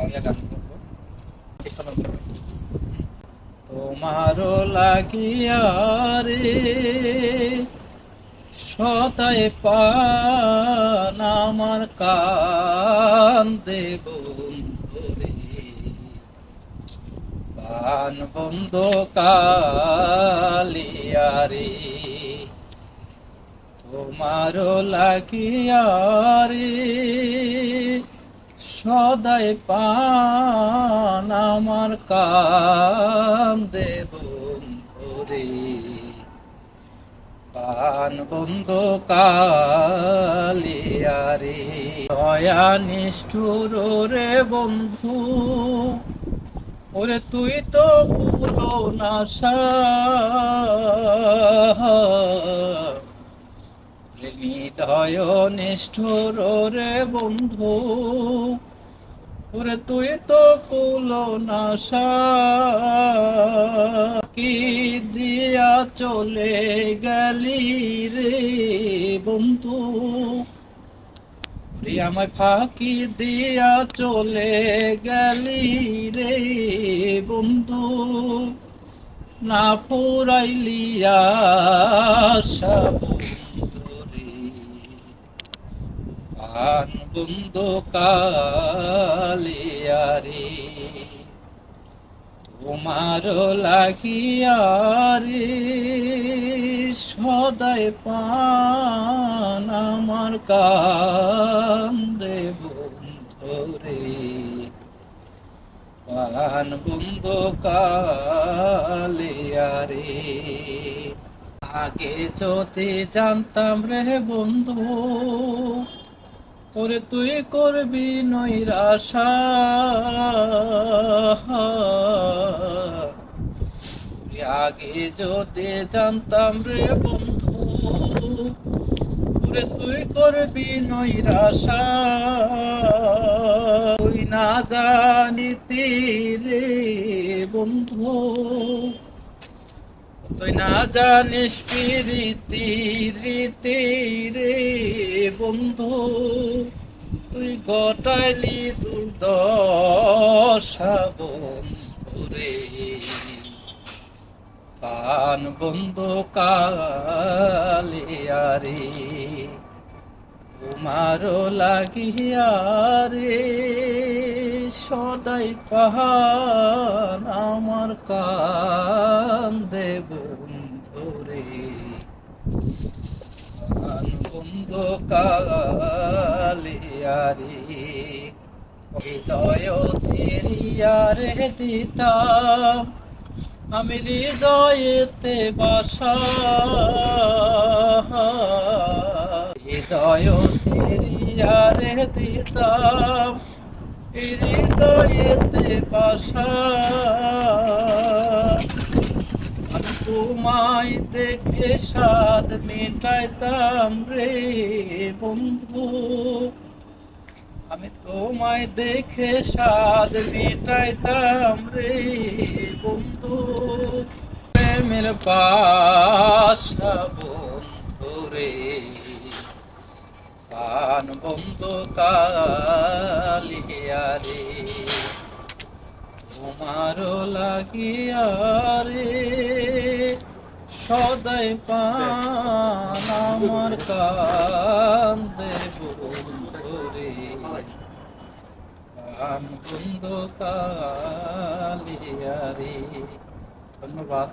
গান করবো। তোমারও লাগিয়া রে সদাই পান আমার কান্দে বন্ধুরে, পান বন্ধ কালিয়া রে। তোমারও লাগিয়া রে সদাই পান আমার কান্দে বন্ধুরে, পান বন্ধ কালিয়া রে। দয়া নিষ্ঠুর রে বন্ধু, ওরে তুই তো কুলো নাশা, হৃদয় নিষ্ঠুর রে বন্ধু, ওরে তুই তো কুলো নাশা। কি দিয়া চলে গেলি রে বন্ধু, আমায় ফাঁকি দিয়া চলে গেলি রে বন্ধু, না ফুরাইলি আশা বন্ধুরে, পান বন্ধ কালিয়া রে। তোমার লাগিয়া রে সদাই পান আমার কান্দে বন্ধুরে, পান বন্ধ কালিয়া রে। আগে যদি জানতাম রে বন্ধু, ওরে তুই করবি নৈরাশা, আগে যদি জানতাম রে বন্ধু, ওরে তুই করবি নৈরাশা। তুই না জানিতি রে বন্ধু, তুই না জানিস প্রীতি রীতি রে বন্ধু, তুই গটাইলি দুর্দশা বন্ধুরে, পান বন্ধ কালিয়া রে। তোমারও লাগিয়া রে সদাই পান আমার কান্দে বন্ধুরে, পান বন্ধ কালিয়া রে। হৃদয় সিরিয়া রে দিতাম আমি হৃদয়েতে বাসা, হৃদয় সিরিয়া রে দিতাম হৃদয়েতে বাসা। আমি তোমায় দেখে স্বাদ মেটাইতাম রে বন্ধু, আমি তোমায় দেখে স্বাদ মেটাইতাম রে বন্ধু, প্রেমের বাসা বন্ধুরে, পান বন্ধ কালিয়া রে। তোমারও লাগিয়া রে সদাই পান আমার কান্দে বন্ধুরে, পান বন্ধ কালিয়া রে। ধন্যবাদ।